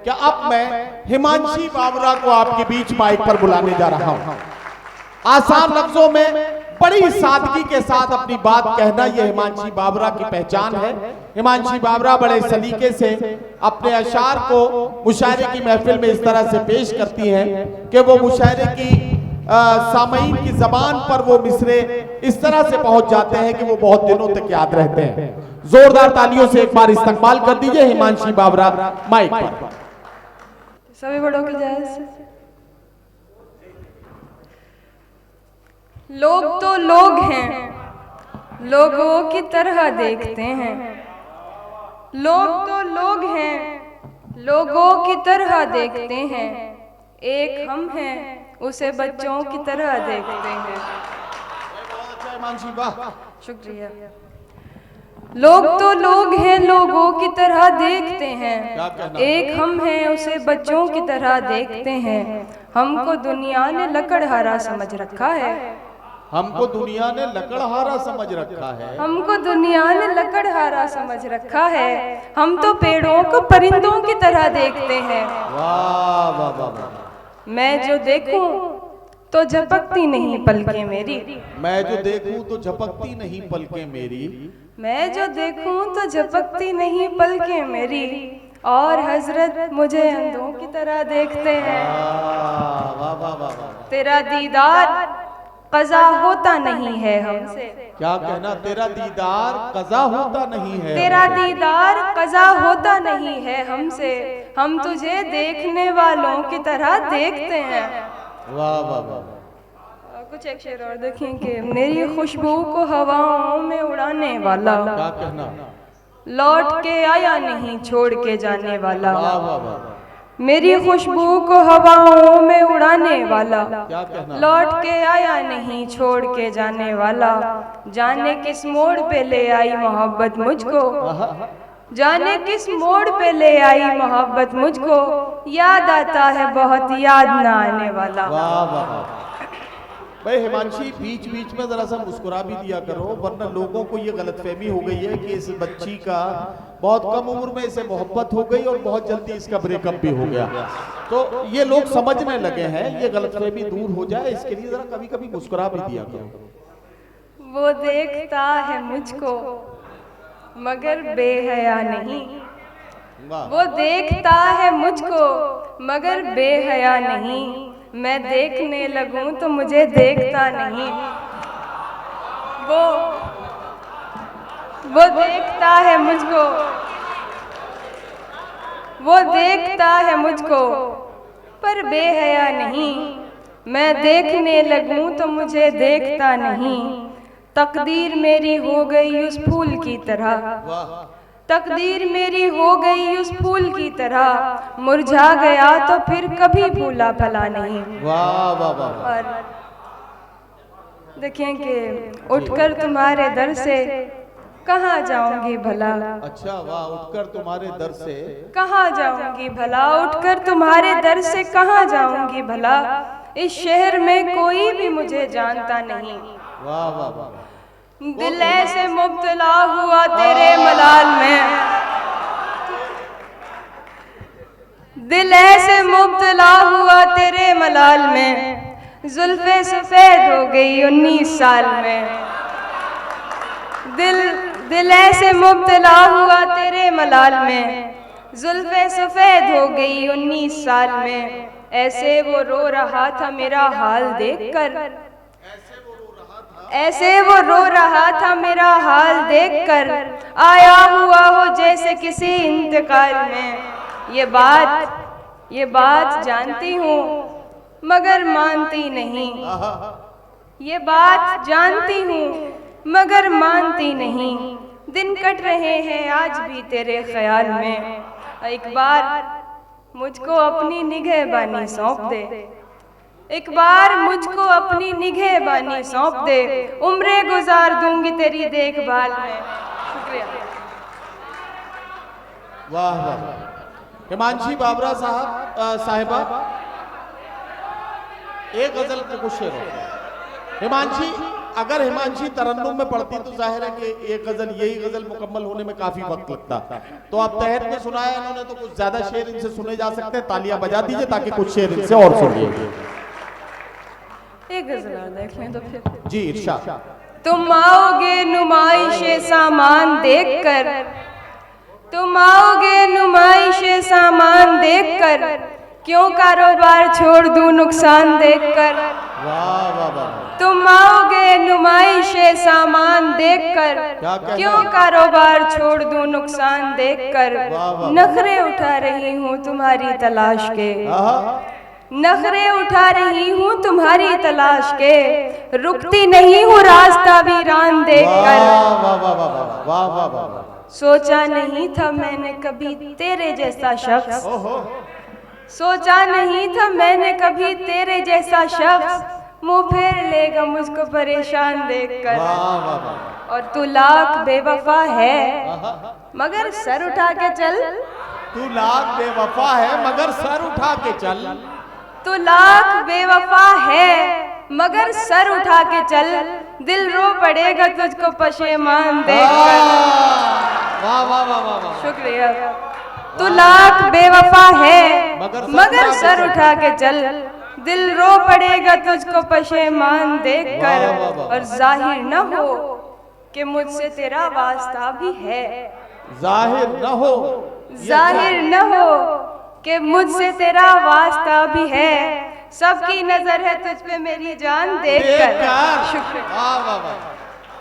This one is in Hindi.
कि अब मैं हिमांशी बाबरा को आपके बीच माइक पर बुलाने जा रहा हूं। आसान लफ्जों में बड़ी सादगी के साथ अपनी बात कहना यह हिमांशी बाबरा की पहचान है। हिमांशी बाबरा बड़े सलीके से अपने अशार को मुशायरे की महफिल में इस तरह से पेश करती हैं कि वो मुशायरे की सामईन की जबान पर वो मिसरे इस तरह से पहुंच जाते हैं कि वो बहुत दिनों तक याद रहते हैं। जोरदार तालियों से एक बार इस्तकबाल कर दीजिए हिमांशी बाबरा माइक पर। सभी बड़ों की जय से। लोग तो लोग हैं, लोगों की तरह देखते हैं। लोग तो लोग हैं, लोगों की तरह देखते हैं। एक हम हैं, उसे बच्चों की तरह देखते हैं। शुक्रिया। लोग तो लोग हैं, लोगों की तरह देखते हैं। एक हम हैं, उसे बच्चों की तरह देखते हैं। हमको दुनिया ने लकड़हारा समझ रखा है। हमको दुनिया ने लकड़हारा समझ रखा है। हमको दुनिया ने लकड़हारा समझ रखा है। हम तो पेड़ों को परिंदों की तरह देखते हैं। वाह वाह वाह वाह। मैं जो देखूं तो झपकती नहीं पलकें मेरी। मैं जो देखूं तो झपकती नहीं पलकें मेरी। मैं जो देखूं तो झपकती नहीं पलकें मेरी। और हजरत मुझे अंधों की तरह देखते हैं। वाह वाह वाह। तेरा दीदार कज़ा होता नहीं है हमसे। क्या कहना? तेरा दीदार कज़ा होता नहीं है। तेरा दीदार कज़ा होता नहीं है हमसे। हम तुझे देखने वालों की तरह देखते हैं। वाह वाह वाह। कुछ एक शेर और देखें कि मेरी खुशबू को हवाओं में उड़ाने वाला। क्या कहना? लौट के आया नहीं छोड़ के जाने वाला। वाह वाह वाह। मेरी खुशबू को हवाओं में उड़ाने वाला। क्या कहना? लौट के आया नहीं छोड़ के जाने वाला। जाने किस मोड़ पे ले आई मोहब्बत मुझको। जाने किस मोड़ पे ले आई मोहब्बत मुझको। याद आता है बहुत याद ना आने वाला। वाह वाह वाह। भाई हिमांशी बीच बीच में जरा सा मुस्कुरा भी दिया करो, वरना लोगों को ये गलतफहमी हो गई है कि इस बच्ची का बहुत कम उम्र में इसे मोहब्बत हो गई और बहुत जल्दी इसका ब्रेकअप भी हो गया। तो ये लोग समझने लगे हैं, ये गलतफहमी दूर हो जाए इसके लिए जरा कभी कभी मुस्कुरा भी दिया करो। वो देखता है मुझको मगर बेहया नहीं। वो देखता है मुझको मगर बेहया नहीं। मैं देखने लगूं तो मुझे देखता नहीं। वो देखता है मुझको, वो देखता है मुझको पर बेहया नहीं। मैं देखने लगूं तो मुझे देखता नहीं। तकदीर मेरी हो गई उस फूल की तरह। तकदीर मेरी हो गई उस फूल की तरह। मुरझा गया तो फिर कभी फूला फला नहीं। वाह वाह वाह। और देखें कि उठकर तुम्हारे दर से कहाँ जाऊंगी भला। अच्छा वाह। उठकर तुम्हारे दर से कहाँ जाऊंगी भला। उठकर तुम्हारे दर से कहाँ जाऊंगी भला। इस शहर में कोई भी मुझे जानता नहीं। वाह वाह वाह। दिल ऐसे मुब्तला हुआ तेरे मलाल में। दिल ऐसे मुब्तला हुआ तेरे मलाल में। जुल्फे सफेद हो गई 19 साल में। दिल ऐसे मुब्तला हुआ तेरे मलाल में। जुल्फे सफेद हो गई 19 साल में। ऐसे वो रो रहा था मेरा हाल देखकर। ऐसे वो रो रहा था मेरा हाल देखकर। आया हुआ हो जैसे किसी इंतकाल में। ये बात जानती हूँ मगर मानती नहीं। ये बात जानती हूँ मगर मानती नहीं। दिन कट रहे हैं आज भी तेरे ख्याल में। एक बार मुझको अपनी निगहबानी सौंप दे। एक बार मुझको अपनी निगहबानी सौंप दे। उम्रें गुजार दूंगी तेरी देखभाल में। शुक्रिया। वाह वाह। हिमांशी बाबरा साहिबा एक गजल के कुछ शेर। हिमांशी अगर हिमांशी तरन्नुम में पढ़ती तो जाहिर है कि एक गजल, यही गजल मुकम्मल होने में काफी वक्त लगता। तो आप तहत में सुनाया इन्होंने, तो कुछ ज्यादा शेर इनसे सुने जा सकते हैं। तालियां बजा दीजिए ताकि कुछ शेर इनसे और सुनिए। एक गजल और देख लें तो फिर। जी इरशाद। तुम आओगे नुमाइशे सामान देखकर, तुम आओगे नुमाइशे सामान देखकर, क्यों कारोबार छोड़ दूं नुकसान देखकर। वाह वाह वाह। तुम आओगे नुमाइशे सामान देखकर, क्यों कारोबार छोड़ दूं नुकसान देखकर। नखरे उठा रही हूँ तुम्हारी तलाश के, नखरे उठा रही हूँ तुम्हारी तलाश के, रुकती नहीं हूँ रास्ता वीरान देखकर। वाह वाह वाह। सोचा नहीं था मैंने कभी तेरे जैसा शख्स, सोचा नहीं था मैंने कभी तेरे जैसा शख्स, मुंह फेर लेगा मुझको परेशान देखकर। और तू लाख बेवफा है मगर सर उठा के चल, तू लाख बेवफा है मगर सर उठा के चल, तू लाख बेवफा है मगर सर उठा के चल, दिल रो पड़ेगा तुझको पशेमान देखकर। वाह वाह वाह वाह। शुक्रिया। तू लाख बेवफा है मगर सर उठा के चल, दिल रो पड़ेगा तुझको पशेमान देखकर। और जाहिर न हो कि मुझसे तेरा वास्ता भी है, जाहिर न हो, जाहिर न हो कि मुझसे तेरा वास्ता भी है, सबकी नजर है तुझ पे मेरी जान देखकर। शुक्रिया। वाह वाह वाह।